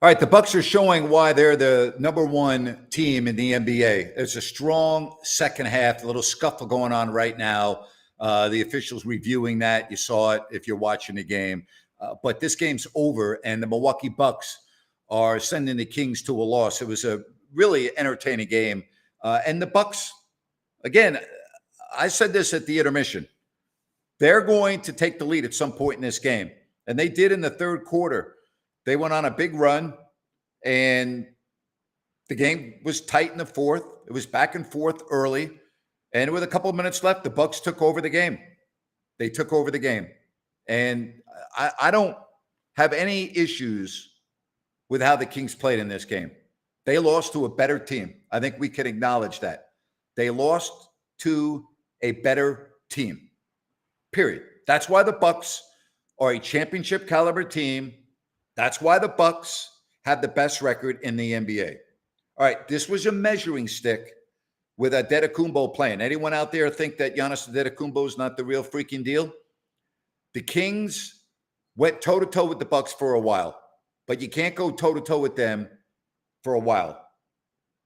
All right, the Bucks are showing why they're the number one team in the NBA. There's a strong second half, a little scuffle going on right now. The officials reviewing that. You saw it if you're watching the game. But this game's over, and the Milwaukee Bucks are sending the Kings to a loss. It was a really entertaining game. And the Bucks, again, I said this at the intermission. They're going to take the lead at some point in this game. And they did in the third quarter. They went on a big run, and the game was tight in the fourth. It was back and forth early, and with a couple of minutes left, the Bucks took over the game. They took over the game, and I don't have any issues with how the Kings played in this game. They lost to a better team. I think we can acknowledge that. They lost to a better team, period. That's why the Bucks are a championship caliber team. That's why the Bucks have the best record in the NBA. All right, this was a measuring stick with Antetokounmpo playing. Anyone out there think that Giannis Antetokounmpo is not the real freaking deal? The Kings went toe-to-toe with the Bucks for a while, but you can't go toe-to-toe with them for a while.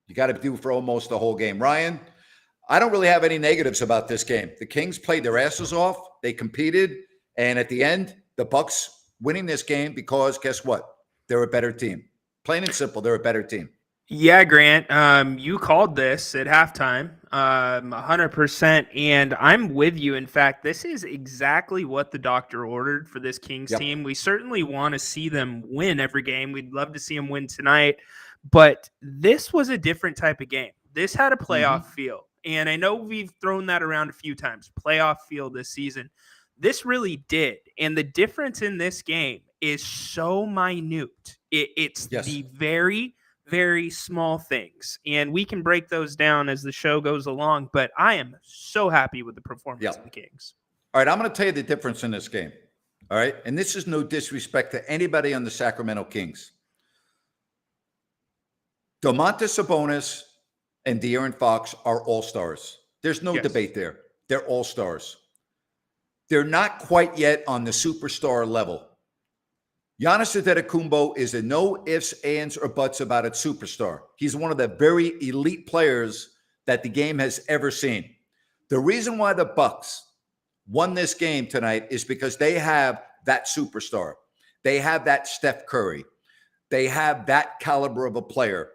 You got to do for almost the whole game. Ryan, I don't really have any negatives about this game. The Kings played their asses off. They competed, and at the end, the Bucks winning this game because guess what? They're a better team. Plain and simple, they're a better team. Yeah, Grant, you called this at halftime, 100%, and I'm with you. In fact, this is exactly what the doctor ordered for this Kings team. We certainly want to see them win every game. We'd love to see them win tonight, but this was a different type of game. This had a playoff feel, and I know we've thrown that around a few times, playoff feel this season. This really did, and the difference in this game is so minute. It's the very, very small things, and we can break those down as the show goes along, but I am so happy with the performance of the Kings. All right, I'm going to tell you the difference in this game, all right? And this is no disrespect to anybody on the Sacramento Kings. Domantas Sabonis and De'Aaron Fox are all-stars. There's no debate there. They're all-stars. They're not quite yet on the superstar level. Giannis Antetokounmpo is a no ifs, ands, or buts about it superstar. He's one of the very elite players that the game has ever seen. The reason why the Bucks won this game tonight is because they have that superstar. They have that Steph Curry. They have that caliber of a player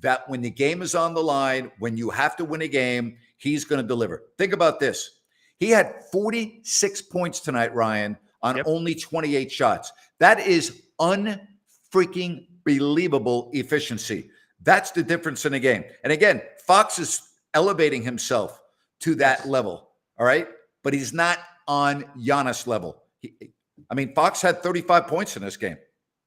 that when the game is on the line, when you have to win a game, he's going to deliver. Think about this. He had 46 points tonight, Ryan, on only 28 shots. That is unfreaking believable efficiency. That's the difference in the game. And again, Fox is elevating himself to that level, all right? But he's not on Giannis level. Fox had 35 points in this game.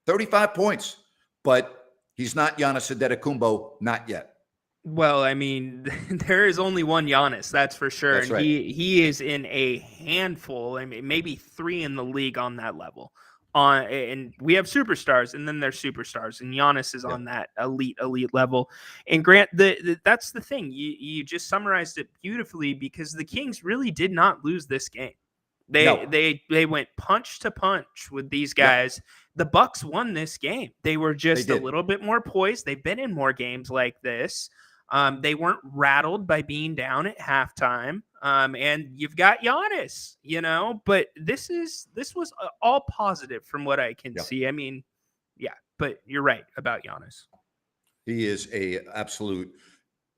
35 points. But he's not Giannis Antetokounmpo, not yet. Well, there is only one Giannis, that's for sure. That's right. He is in a handful, maybe three in the league on that level. And we have superstars, and then there's superstars, and Giannis is on that elite level. And Grant, that's the thing. You just summarized it beautifully because the Kings really did not lose this game. They went punch to punch with these guys. The Bucks won this game. They were just a little bit more poised. They've been in more games like this. They weren't rattled by being down at halftime. And you've got Giannis, but this was all positive from what I can see. But you're right about Giannis. He is a absolute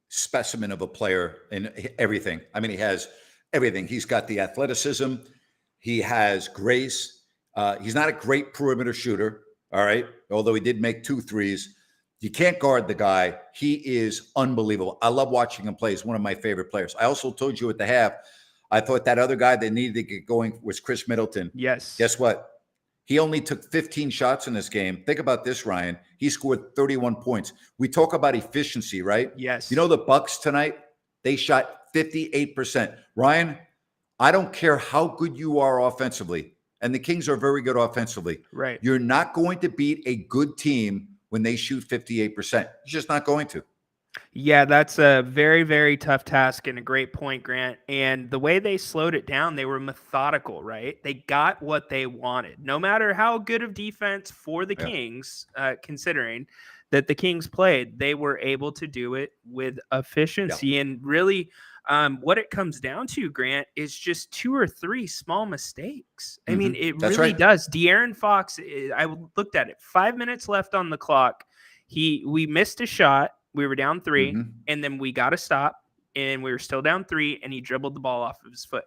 specimen of a player in everything. He has everything. He's got the athleticism. He has grace. He's not a great perimeter shooter. All right. Although he did make 2 threes. You can't guard the guy. He is unbelievable. I love watching him play. He's one of my favorite players. I also told you at the half, I thought that other guy that needed to get going was Chris Middleton. Yes. Guess what? He only took 15 shots in this game. Think about this, Ryan. He scored 31 points. We talk about efficiency, right? Yes. The Bucks tonight, they shot 58%. Ryan, I don't care how good you are offensively, and the Kings are very good offensively. Right. You're not going to beat a good team when they shoot 58%. You're just not going to. Yeah, that's a very, very tough task and a great point, Grant. And the way they slowed it down, they were methodical, right? They got what they wanted. No matter how good of defense for the Yeah. Kings, considering that the Kings played, they were able to do it with Yeah. efficiency. And really, what it comes down to, Grant, is just 2 or 3 small mistakes. I mean, it That's really right. does. De'Aaron Fox, I looked at it, 5 minutes left on the clock. We missed a shot. We were down 3, and then we got to stop, and we were still down 3, and he dribbled the ball off of his foot.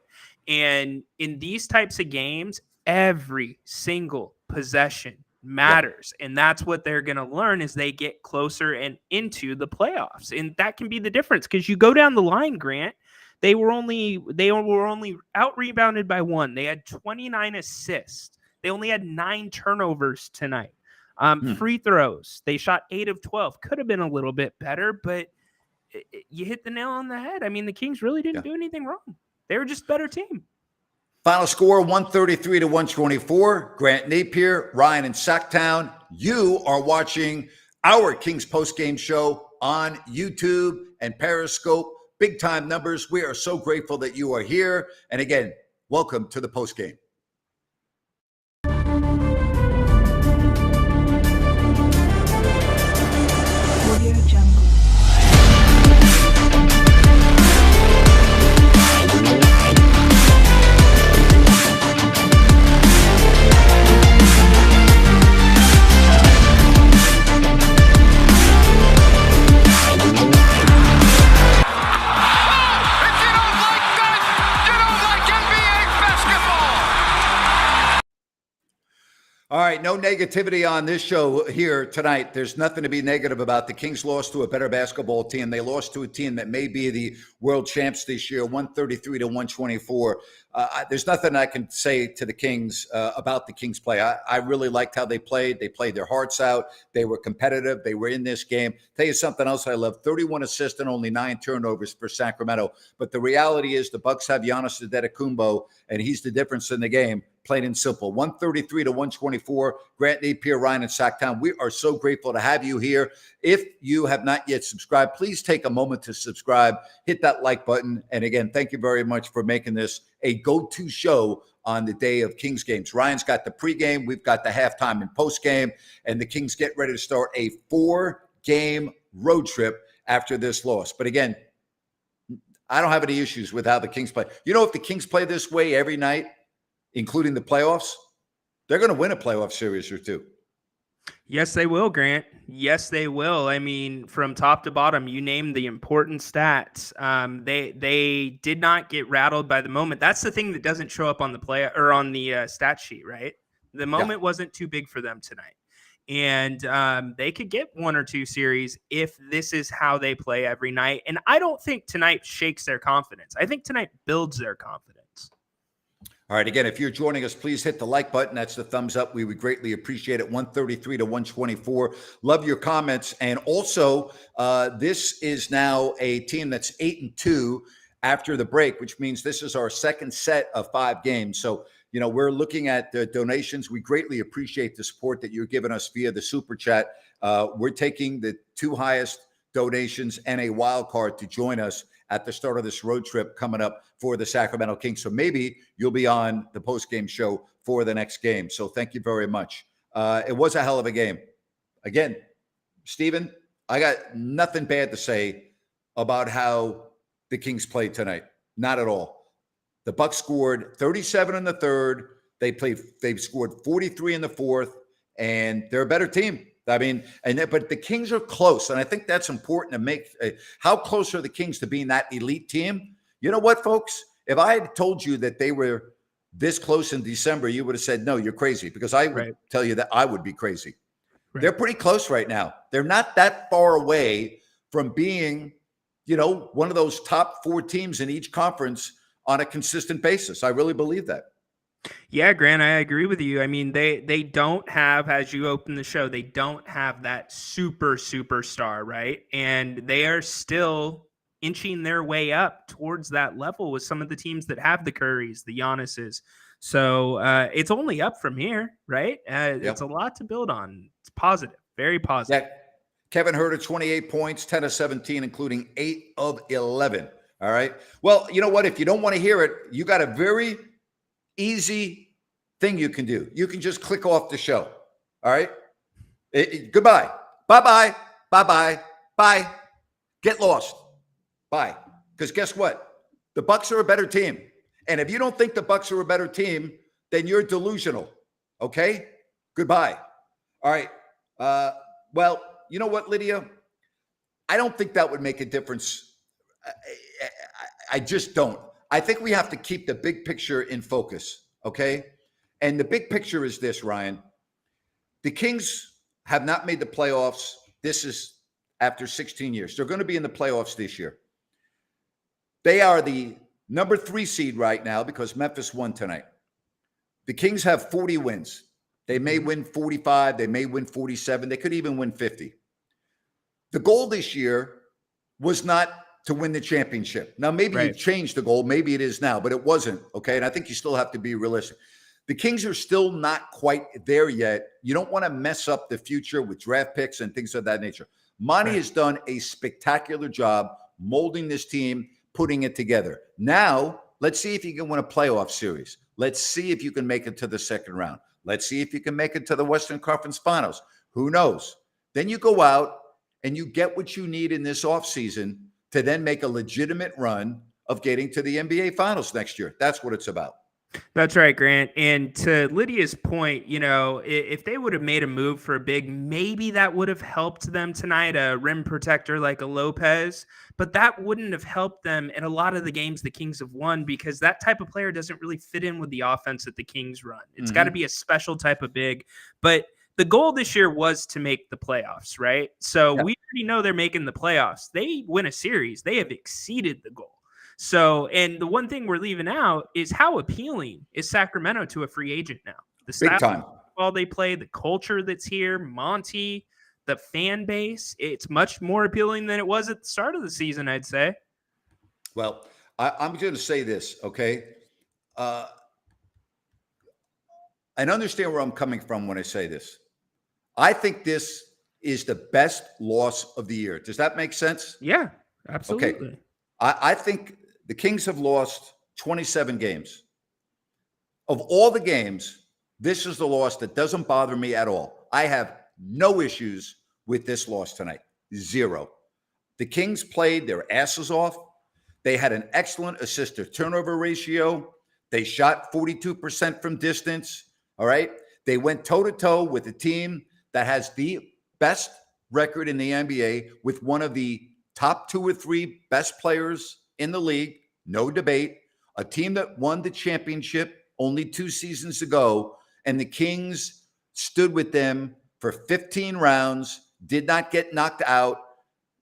And in these types of games, every single possession Yeah. matters, and that's what they're going to learn as they get closer and into the playoffs. And that can be the difference, because you go down the line, Grant, they were only out rebounded by 1. They had 29 assists. They only had 9 turnovers tonight. Free throws, they shot 8 of 12. Could have been a little bit better, but you hit the nail on the head. I mean, the Kings really didn't do anything wrong. They were just a better team. Final score 133 to 124. Grant Napier, Ryan in Sacktown. You are watching our Kings postgame show on YouTube and Periscope. Big time numbers. We are so grateful that you are here. And again, welcome to the postgame. All right, no negativity on this show here tonight. There's nothing to be negative about. The Kings lost to a better basketball team. They lost to a team that may be the world champs this year, 133 to 124. There's nothing I can say to the Kings about the Kings play. I really liked how they played. They played their hearts out. They were competitive. They were in this game. Tell you something else I love, 31 assists and only 9 turnovers for Sacramento. But the reality is the Bucks have Giannis Antetokounmpo, and he's the difference in the game. Plain and simple. 133 to 124. Grant Napier, Ryan in Sacktown. We are so grateful to have you here. If you have not yet subscribed, please take a moment to subscribe. Hit that like button. And again, thank you very much for making this a go-to show on the day of Kings games. Ryan's got the pregame. We've got the halftime and postgame. And the Kings get ready to start a 4-game road trip after this loss. But again, I don't have any issues with how the Kings play. You know, if the Kings play this way every night, including the playoffs, they're going to win a playoff series or 2. Yes, they will, Grant. Yes, they will. I mean, from top to bottom, you named the important stats. They did not get rattled by the moment. That's the thing that doesn't show up on the play or on the stat sheet, right? The moment wasn't too big for them tonight. And they could get 1 or 2 series if this is how they play every night. And I don't think tonight shakes their confidence. I think tonight builds their confidence. All right, again, if you're joining us, please hit the like button. That's the thumbs up. We would greatly appreciate it. 133 to 124. Love your comments. And also, this is now a team that's 8-2 after the break, which means this is our second set of 5 games. So, you know, we're looking at the donations. We greatly appreciate the support that you're giving us via the Super Chat. We're taking the 2 highest donations and a wild card to join us at the start of this road trip coming up for the Sacramento Kings. So maybe you'll be on the post-game show for the next game. So thank you very much. It was a hell of a game. Again, Steven, I got nothing bad to say about how the Kings played tonight. Not at all. The Bucks scored 37 in the third. They've scored 43 in the fourth, and they're a better team. I mean, but the Kings are close, and I think that's important to make. How close are the Kings to being that elite team? You know what, folks? If I had told you that they were this close in December, you would have said, no, you're crazy, because I would tell you that I would be crazy. Right. They're pretty close right now. They're not that far away from being, you know, one of those top 4 teams in each conference on a consistent basis. I really believe that. Yeah, Grant, I agree with you. I mean, they don't have, as you open the show, they don't have that superstar, right? And they are still inching their way up towards that level with some of the teams that have the Currys, the Giannis's. So it's only up from here, right? It's a lot to build on. It's positive, very positive. Yeah. Kevin Huerter, 28 points, 10 of 17, including 8 of 11. All right. Well, you know what? If you don't want to hear it, you got a very easy thing you can do. You can just click off the show. All right. Goodbye. Bye-bye. Bye-bye. Bye. Get lost. Bye. Because guess what? The Bucks are a better team. And if you don't think the Bucks are a better team, then you're delusional. Okay? Goodbye. All right. Well, you know what, Lydia? I don't think that would make a difference. I just don't. I think we have to keep the big picture in focus, okay? And the big picture is this, Ryan. The Kings have not made the playoffs. This is after 16 years. They're going to be in the playoffs this year. They are the number 3 seed right now because Memphis won tonight. The Kings have 40 wins. They may win 45. They may win 47. They could even win 50. The goal this year was not to win the championship. Now, maybe you've changed the goal. Maybe it is now, but it wasn't, okay? And I think you still have to be realistic. The Kings are still not quite there yet. You don't want to mess up the future with draft picks and things of that nature. Monty has done a spectacular job molding this team, putting it together. Now, let's see if you can win a playoff series. Let's see if you can make it to the second round. Let's see if you can make it to the Western Conference Finals. Who knows? Then you go out and you get what you need in this offseason to then make a legitimate run of getting to the NBA Finals next year. That's what it's about. That's right, Grant. And to Lydia's point, you know, if they would have made a move for a big, maybe that would have helped them tonight, a rim protector like a Lopez, but that wouldn't have helped them in a lot of the games the Kings have won because that type of player doesn't really fit in with the offense that the Kings run. It's got to be a special type of big, but the goal this year was to make the playoffs, right? So we already know they're making the playoffs. They win a series. They have exceeded the goal. So, and the one thing we're leaving out is how appealing is Sacramento to a free agent now? The Big time. While they play, the culture that's here, Monty, the fan base, it's much more appealing than it was at the start of the season, I'd say. Well, I'm going to say this, okay? And understand where I'm coming from when I say this. I think this is the best loss of the year. Does that make sense? Yeah, absolutely. Okay. I think the Kings have lost 27 games. Of all the games, this is the loss that doesn't bother me at all. I have no issues with this loss tonight. Zero. The Kings played their asses off. They had an excellent assist-to-turnover ratio. They shot 42% from distance. All right. They went toe-to-toe with a team that has the best record in the NBA with one of the top 2 or 3 best players in the league. No debate. A team that won the championship only 2 seasons ago. And the Kings stood with them for 15 rounds, did not get knocked out.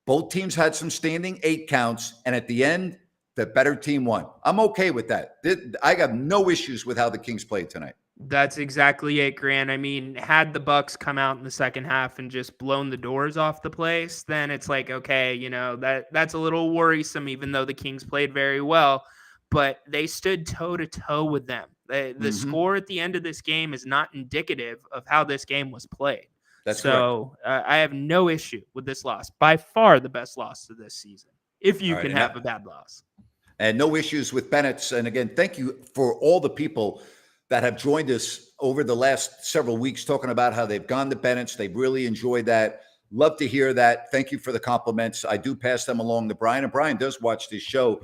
Both teams had some standing 8 counts. And at the end, the better team won. I'm okay with that. I got no issues with how the Kings played tonight. That's exactly it, Grant. I mean, had the Bucks come out in the second half and just blown the doors off the place, then it's like, okay, you know, that's a little worrisome, even though the Kings played very well. But they stood toe-to-toe with them. The score at the end of this game is not indicative of how this game was played. That's so I have no issue with this loss. By far the best loss of this season, if you can have a bad loss. And no issues with Bennett's. And again, thank you for all the people that have joined us over the last several weeks talking about how they've gone to Bennett's. They've really enjoyed that. Love to hear that. Thank you for the compliments. I do pass them along to Brian, and Brian does watch this show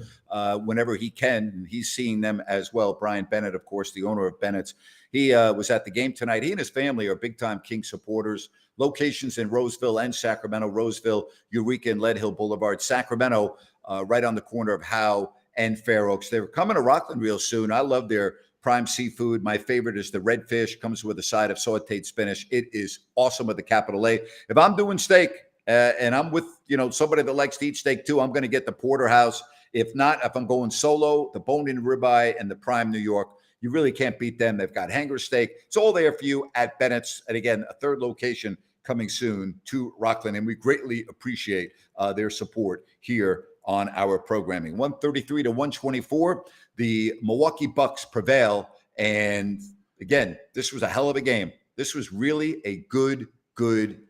whenever he can, and he's seeing them as well. Brian Bennett, of course, the owner of Bennett's. He was at the game tonight. He and his family are big-time King supporters. Locations in Roseville and Sacramento. Roseville, Eureka, and Lead Hill Boulevard. Sacramento, right on the corner of Howe and Fair Oaks. They're coming to Rockland real soon. I love their prime seafood. My favorite is the redfish. Comes with a side of sauteed spinach. It is awesome with the capital A. If I'm doing steak and I'm with somebody that likes to eat steak too, I'm going to get the porterhouse. If not, if I'm going solo, the bone-in ribeye and the prime New York. You really can't beat them. They've got hanger steak. It's all there for you at Bennett's. And again, a third location coming soon to Rockland. And we greatly appreciate their support here on our programming. 133 to 124. The Milwaukee Bucks prevail. And again, this was a hell of a game. This was really a good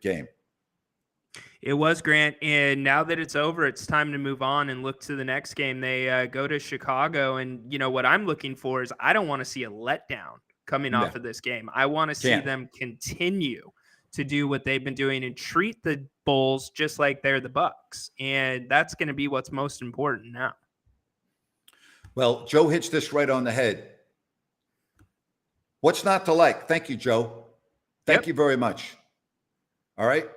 game. It was, Grant, and now that it's over, it's time to move on and look to the next game. They go to Chicago, and what I'm looking for is I don't want to see a letdown coming No, off of this game. I want to see can't. them continue to do what they've been doing and treat the Bulls just like they're the Bucks, and that's going to be what's most important now. Well, Joe hits this right on the head. What's not to like? Thank you, Joe. Thank you very much. All right.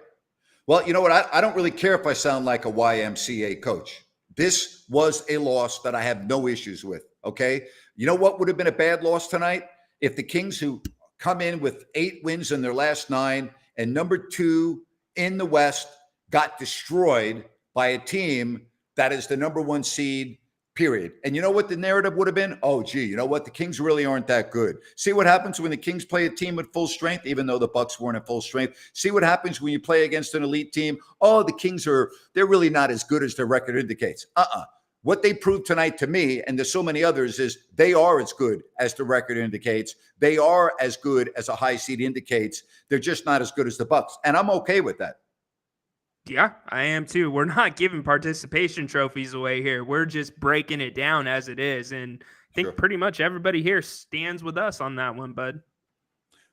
Well, you know what? I don't really care if I sound like a YMCA coach. This was a loss that I have no issues with. Okay. You know what would have been a bad loss tonight? If the Kings, who come in with 8 wins in their last 9 and number 2 in the West, got destroyed by a team that is the number 1 seed, period. And you know what the narrative would have been? Oh, gee, you know what? The Kings really aren't that good. See what happens when the Kings play a team at full strength, even though the Bucks weren't at full strength. See what happens when you play against an elite team. Oh, the Kings they're really not as good as their record indicates. What they proved tonight to me, and there's so many others, is they are as good as the record indicates. They are as good as a high seed indicates. They're just not as good as the Bucks. And I'm okay with that. Yeah, I am too. We're not giving participation trophies away here. We're just breaking it down as it is. And I think pretty much everybody here stands with us on that one, bud.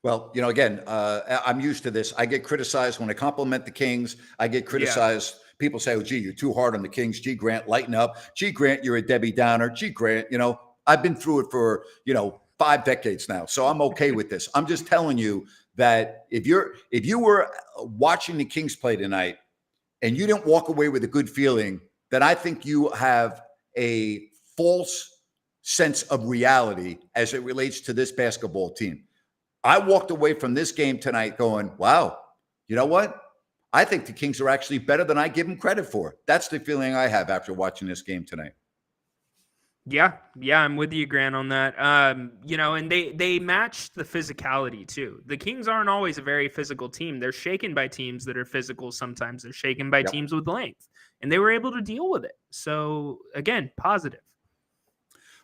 Well, again, I'm used to this. I get criticized when I compliment the Kings. I get criticized. People say, oh, gee, you're too hard on the Kings. Gee, Grant, lighten up. Gee, Grant, you're a Debbie Downer. Gee, Grant, I've been through it for, 5 decades now. So I'm okay with this. I'm just telling you that if you were watching the Kings play tonight, and you didn't walk away with a good feeling, that I think you have a false sense of reality as it relates to this basketball team. I walked away from this game tonight going, wow, you know what? I think the Kings are actually better than I give them credit for. That's the feeling I have after watching this game tonight. Yeah, I'm with you, Grant, on that. And they match the physicality too. The Kings aren't always a very physical team. They're shaken by teams that are physical. Sometimes they're shaken by teams with length, and they were able to deal with it. So again, positive.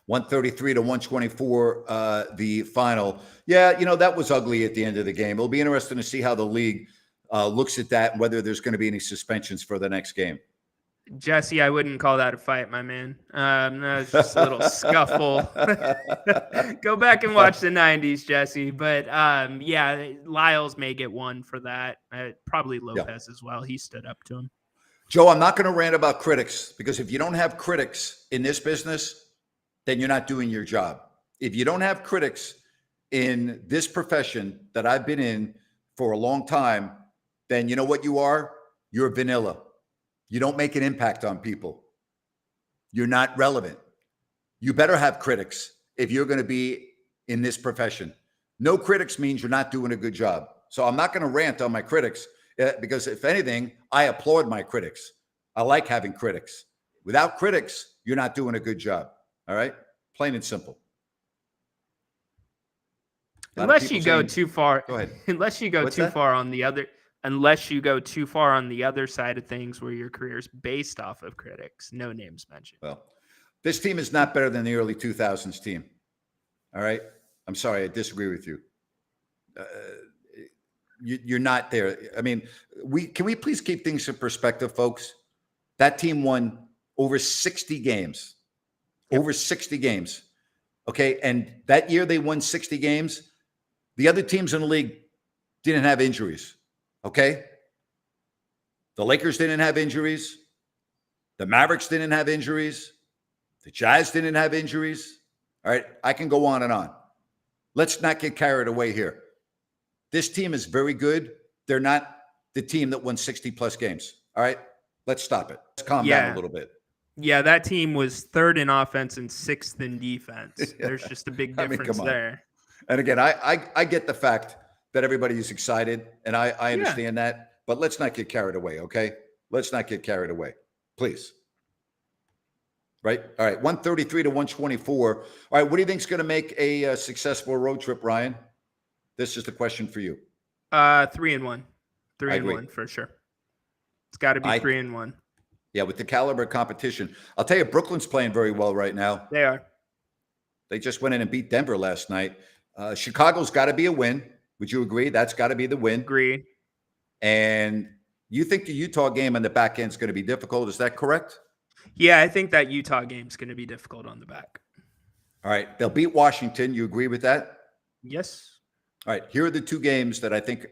133 to 124, the final. Yeah, that was ugly at the end of the game. It'll be interesting to see how the league looks at that and whether there's going to be any suspensions for the next game. Jesse, I wouldn't call that a fight, my man. That was just a little scuffle. Go back and watch the 90s, Jesse. But Lyles may get one for that. Probably Lopez as well. He stood up to him. Joe, I'm not going to rant about critics, because if you don't have critics in this business, then you're not doing your job. If you don't have critics in this profession that I've been in for a long time, then you know what you are? You're vanilla. You don't make an impact on people. You're not relevant. You better have critics if you're going to be in this profession. No critics means you're not doing a good job. So I'm not going to rant on my critics, because if anything, I applaud my critics. I like having critics. Without critics, you're not doing a good job. All right? Plain and simple. Unless you go too far. Go ahead. Unless you go too far on the other. Unless you go too far on the other side of things where your career is based off of critics. No names mentioned. Well, this team is not better than the early 2000s team. All right? I'm sorry, I disagree with you. You're not there. I mean, can we please keep things in perspective, folks? That team won over 60 games. Over 60 games. Okay? And that year they won 60 games, the other teams in the league didn't have injuries. Okay? The Lakers didn't have injuries. The Mavericks didn't have injuries. The Jazz didn't have injuries. All right? I can go on and on. Let's not get carried away here. This team is very good. They're not the team that won 60-plus games. All right? Let's stop it. Let's calm down a little bit. Yeah, that team was 3rd in offense and 6th in defense. There's just a big difference there. And again, I get the fact that everybody is excited, and I understand that, but let's not get carried away, okay? Let's not get carried away, please. Right? All right, 133 to 124. All right, what do you think is going to make a successful road trip, Ryan? This is the question for you. 3-1. 3-1 for sure. It's got to be 3-1. Yeah, with the caliber of competition. I'll tell you, Brooklyn's playing very well right now. They are. They just went in and beat Denver last night. Chicago's got to be a win. Would you agree? That's got to be the win. Agree. And You think the Utah game on the back end is going to be difficult. Is that correct? Yeah, I think that Utah game's going to be difficult on the back. All right. They'll beat Washington. You agree with that? Yes. All right. Here are the two games that I think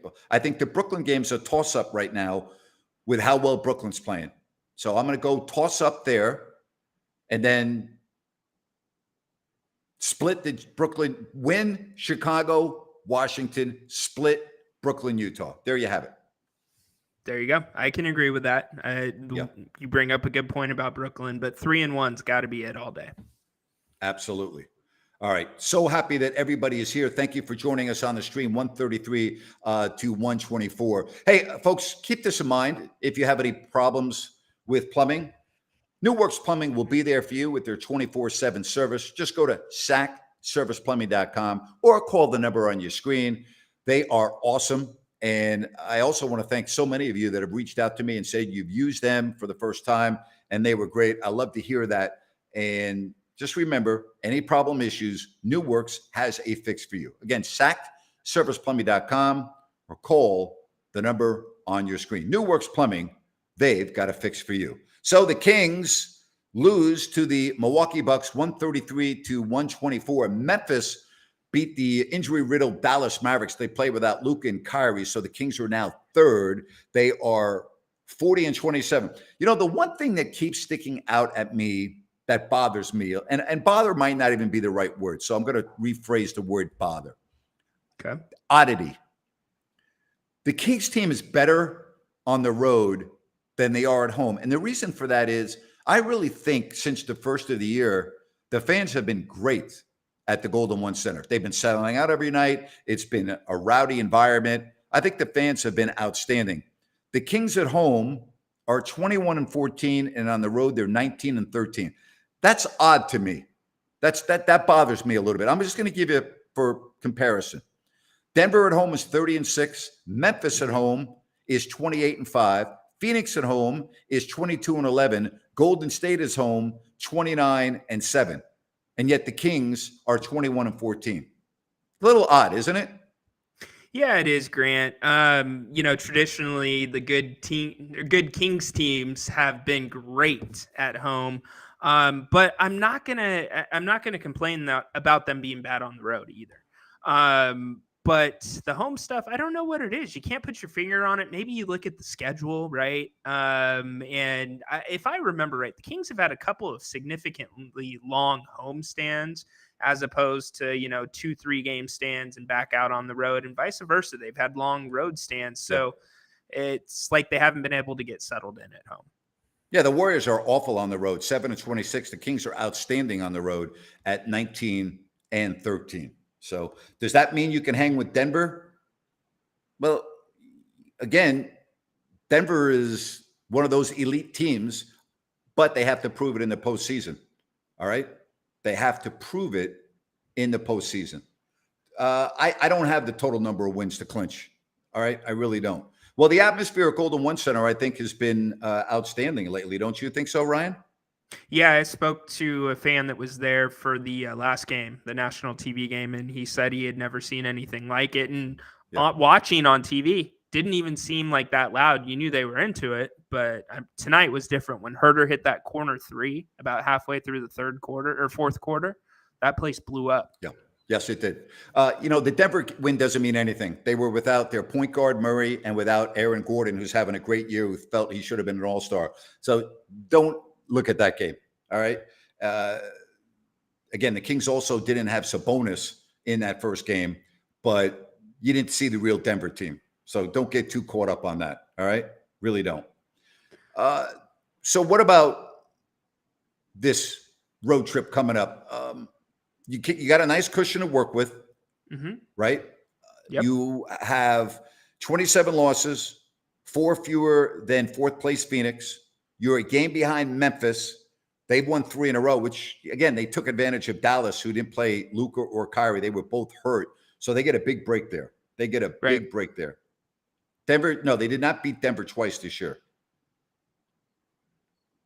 the Brooklyn game's a toss up right now with how well Brooklyn's playing. So I'm going to go toss up there and then split the Brooklyn, win Chicago, Washington, split Brooklyn, Utah. There you have it. There you go. I can agree with that. Yeah. You bring up a good point about Brooklyn, but 3-1's got to be it all day. Absolutely. All right. So happy that everybody is here. Thank you for joining us on the stream, 133 to 124. Hey, folks, keep this in mind. If you have any problems with plumbing, New Works Plumbing will be there for you with their 24/7 service. Just go to sacserviceplumbing.com or call the number on your screen. They are awesome. And I also want to thank so many of you that have reached out to me and said you've used them for the first time and they were great. I love to hear that. And just remember, any problem issues, New Works has a fix for you. Again, sacserviceplumbing.com or call the number on your screen. New Works Plumbing, they've got a fix for you. So the Kings lose to the Milwaukee Bucks 133 to 124. Memphis beat the injury-riddled Dallas Mavericks. They play without Luka and Kyrie, so the Kings are now third. They are 40-27. You know, the one thing that keeps sticking out at me that bothers me, and bother might not even be the right word, so I'm going to rephrase the word bother. Okay. Oddity. The Kings team is better on the road than they are at home. And the reason for that is I really think since the first of the year, the fans have been great at the Golden One Center. They've been selling out every night. It's been a rowdy environment. I think the fans have been outstanding. The Kings at home are 21-14, and on the road, they're 19-13. That's odd to me. That bothers me a little bit. I'm just going to give you for comparison. Denver at home is 30-6. Memphis at home is 28-5. Phoenix at home is 22-11. Golden State is home 29-7. And yet the Kings are 21-14. A little odd, isn't it? Yeah, it is, Grant. Traditionally the good Kings teams have been great at home. But I'm not gonna complain about them being bad on the road either. But the home stuff, I don't know what it is. You can't put your finger on it. Maybe you look at the schedule, right? If I remember right, the Kings have had a couple of significantly long home stands as opposed to, 2-3 game stands and back out on the road, and vice versa. They've had long road stands. So it's like they haven't been able to get settled in at home. Yeah, the Warriors are awful on the road, 7-26. The Kings are outstanding on the road at 19-13. So does that mean you can hang with Denver? Well, again, Denver is one of those elite teams, but they have to prove it in the postseason. All right? They have to prove it in the postseason. I don't have the total number of wins to clinch. All right? I really don't. Well, the atmosphere at Golden One Center, I think, has been outstanding lately. Don't you think so, Ryan? Yeah, I spoke to a fan that was there for the last game, the national TV game, and he said he had never seen anything like it. And watching on TV, didn't even seem like that loud. You knew they were into it, but tonight was different. When Herter hit that corner three about halfway through the fourth quarter, that place blew up. Yeah. Yes, it did. The Denver win doesn't mean anything. They were without their point guard, Murray, and without Aaron Gordon, who's having a great year, who felt he should have been an all-star. So don't look at that game. All right. Again, the Kings also didn't have Sabonis in that first game, but you didn't see the real Denver team. So don't get too caught up on that. All right. Really don't. So what about this road trip coming up? You got a nice cushion to work with, right? Yep. You have 27 losses, 4 fewer than fourth place Phoenix. You're a game behind Memphis. They've won 3 in a row, which, again, they took advantage of Dallas, who didn't play Luka or Kyrie. They were both hurt. So they get a big break there. Big break there. Denver, no, they did not beat Denver twice this year.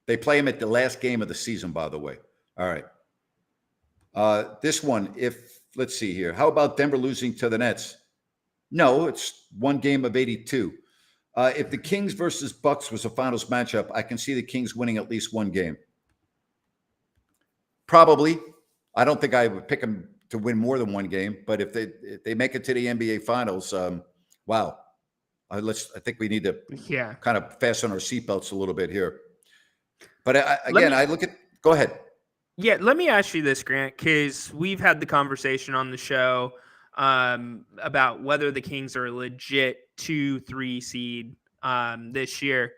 They play them at the last game of the season, by the way. All right. This one, let's see here. How about Denver losing to the Nets? No, it's one game of 82. If the Kings versus Bucks was a finals matchup, I can see the Kings winning at least one game. Probably. I don't think I would pick them to win more than one game, but if they make it to the NBA Finals, wow. I think we need to Yeah. kind of fasten our seatbelts a little bit here. But I look at. Go ahead. Yeah, let me ask you this, Grant, because we've had the conversation on the show about whether the Kings are a legit 2-3 seed this year.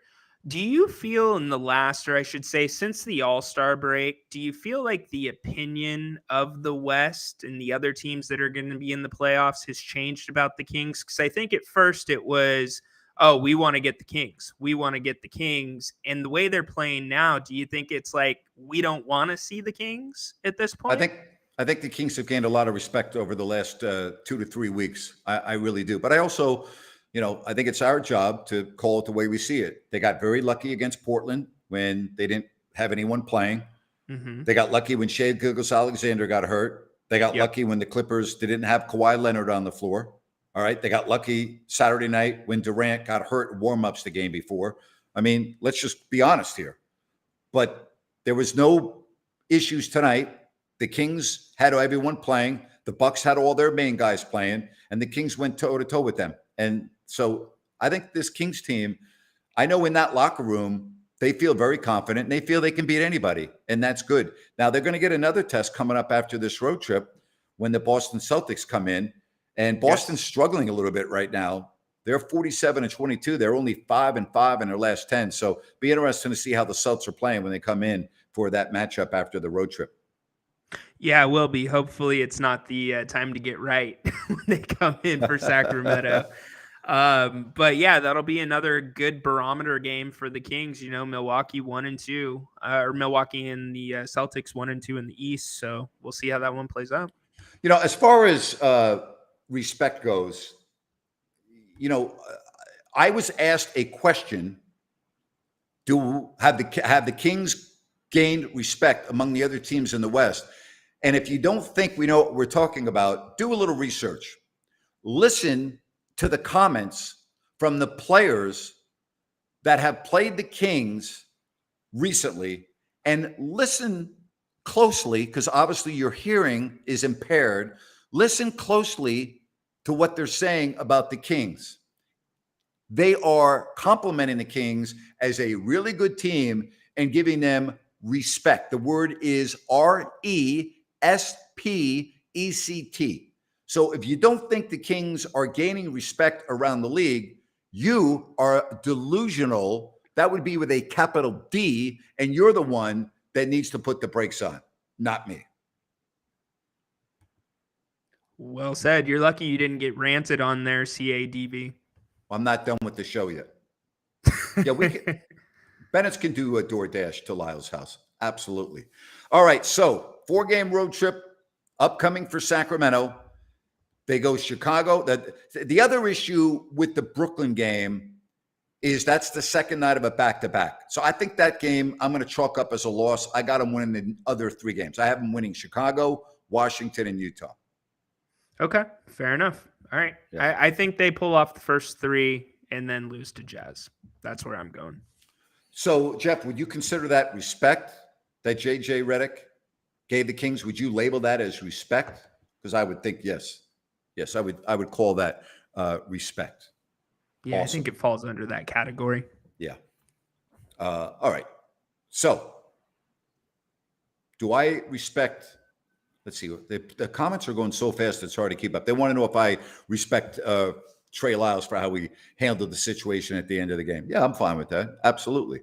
Do you feel in the last, or I should say, since the All-Star break, do you feel like the opinion of the West and the other teams that are going to be in the playoffs has changed about the Kings? Because I think at first it was, oh, we want to get the Kings. We want to get the Kings. And the way they're playing now, do you think it's like we don't want to see the Kings at this point? I think the Kings have gained a lot of respect over the last 2 to 3 weeks. I really do. But I also, I think it's our job to call it the way we see it. They got very lucky against Portland when they didn't have anyone playing. Mm-hmm. They got lucky when Shai Gilgeous-Alexander got hurt. They got lucky when the Clippers didn't have Kawhi Leonard on the floor. All right. They got lucky Saturday night when Durant got hurt in warm-ups the game before. I mean, let's just be honest here. But there was no issues tonight. The Kings had everyone playing. The Bucks had all their main guys playing, and the Kings went toe-to-toe with them. And so I think this Kings team, I know in that locker room, they feel very confident, and they feel they can beat anybody, and that's good. Now, they're going to get another test coming up after this road trip when the Boston Celtics come in. And Boston's struggling a little bit right now. They're 47-22. They're only 5-5 in their last 10. So be interesting to see how the Celtics are playing when they come in for that matchup after the road trip. Yeah, it will be. Hopefully it's not the time to get right when they come in for Sacramento. But yeah, that'll be another good barometer game for the Kings. Milwaukee 1-2, or Milwaukee and the Celtics 1-2 in the East. So we'll see how that one plays out. As far as respect goes, I was asked a question: have the Kings gained respect among the other teams in the West? And if you don't think we know what we're talking about, do a little research. Listen to the comments from the players that have played the Kings recently, and listen closely, because obviously your hearing is impaired. Listen closely to what they're saying about the Kings. They are complimenting the Kings as a really good team and giving them respect. The word is RESPECT. So if you don't think the Kings are gaining respect around the league, you are delusional. That would be with a capital D, and you're the one that needs to put the brakes on, not me. Well said. You're lucky you didn't get ranted on there, CADV. I'm not done with the show yet. Yeah, we can. Bennett's can do a DoorDash to Lyles' house. Absolutely. All right, so 4-game road trip upcoming for Sacramento. They go Chicago. The other issue with the Brooklyn game is that's the second night of a back-to-back. So I think that game I'm going to chalk up as a loss. I got them winning the other 3 games. I have them winning Chicago, Washington, and Utah. Okay, fair enough. All right. Yeah. I think they pull off the first 3 and then lose to Jazz. That's where I'm going. So, Jeff, would you consider that respect that J.J. Redick gave the Kings? Would you label that as respect? Because I would think yes. Yes, I would call that respect. Yeah, awesome. I think it falls under that category. Yeah. All right. So, do I respect? Let's see. The comments are going so fast; it's hard to keep up. They want to know if I respect Trey Lyles for how we handled the situation at the end of the game. Yeah, I'm fine with that. Absolutely.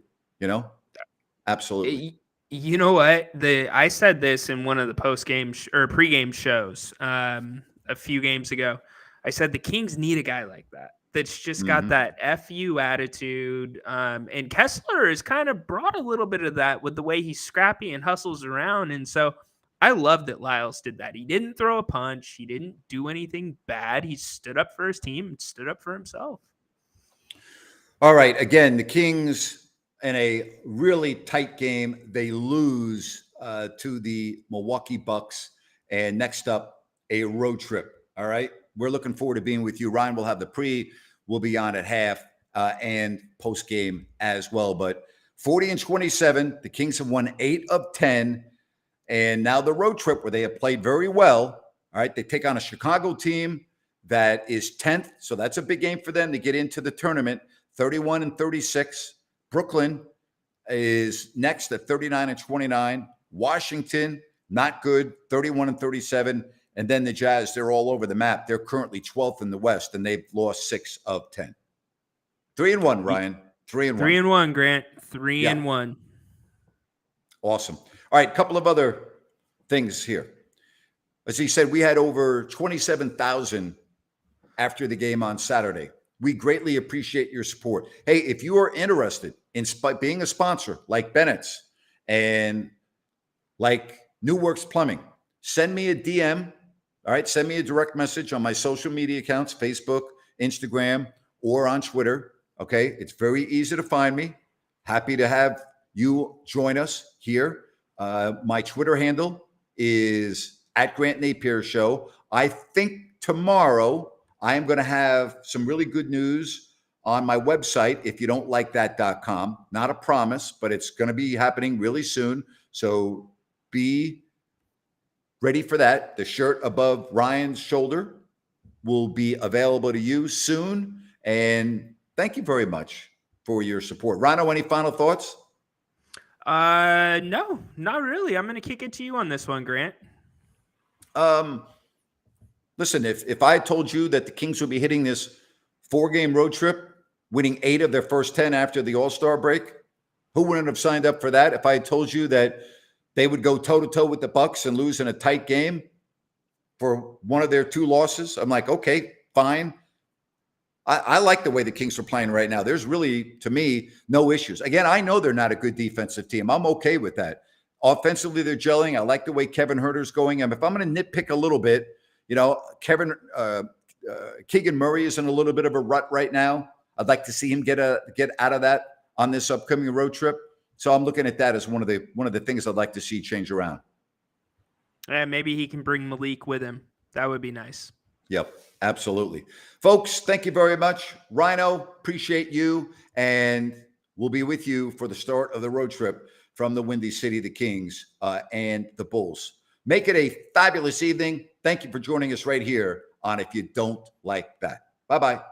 Absolutely. You know what? I said this in one of the post-game or pre-game shows a few games ago. I said the Kings need a guy like that. That's just got that FU attitude. And Kessler has kind of brought a little bit of that with the way he's scrappy and hustles around. And so I love that Lyles did that. He didn't throw a punch. He didn't do anything bad. He stood up for his team and stood up for himself. All right. Again, the Kings in a really tight game. They lose to the Milwaukee Bucks. And next up, a road trip. All right. We're looking forward to being with you. Ryan will have the pre. We'll be on at half. and post game as well. But 40-27, the Kings have won 8 of 10. And now the road trip where they have played very well. All right, they take on a Chicago team that is 10th. So that's a big game for them to get into the tournament, 31-36. Brooklyn is next at 39-29. Washington, not good, 31-37. And then the Jazz, they're all over the map. They're currently 12th in the West, and they've lost 6 of 10. 3-1, Ryan. 3-1. 3-1, Grant. 3-1. Awesome. All right, a couple of other things here. As he said, we had over 27,000 after the game on Saturday. We greatly appreciate your support. Hey, if you are interested in being a sponsor like Bennett's and like New Works Plumbing, send me a DM. All right, send me a direct message on my social media accounts, Facebook, Instagram, or on Twitter. Okay, it's very easy to find me. Happy to have you join us here. My Twitter handle is @GrantNapier I think tomorrow I am going to have some really good news on my website, if you don't like that.com. Not a promise, but it's going to be happening really soon. So be ready for that. The shirt above Ryan's shoulder will be available to you soon. And thank you very much for your support. Rhino, any final thoughts? No, not really. I'm going to kick it to you on this one, Grant. Listen, if I told you that the Kings would be hitting this 4-game road trip, winning 8 of their first 10 after the All-Star break, who wouldn't have signed up for that? If I had told you that they would go toe-to-toe with the Bucks and lose in a tight game for one of their 2 losses, I'm like, okay, fine. I like the way the Kings are playing right now. There's really, to me, no issues. Again, I know they're not a good defensive team. I'm okay with that. Offensively, they're gelling. I like the way Kevin Huerter's going. If I'm going to nitpick a little bit, Keegan Murray is in a little bit of a rut right now. I'd like to see him get out of that on this upcoming road trip. So I'm looking at that as one of the things I'd like to see change around. Yeah, maybe he can bring Malik with him. That would be nice. Yep, absolutely. Folks, thank you very much. Rhino, appreciate you. And we'll be with you for the start of the road trip from the Windy City, the Kings, and the Bulls. Make it a fabulous evening. Thank you for joining us right here on If You Don't Like That. Bye-bye.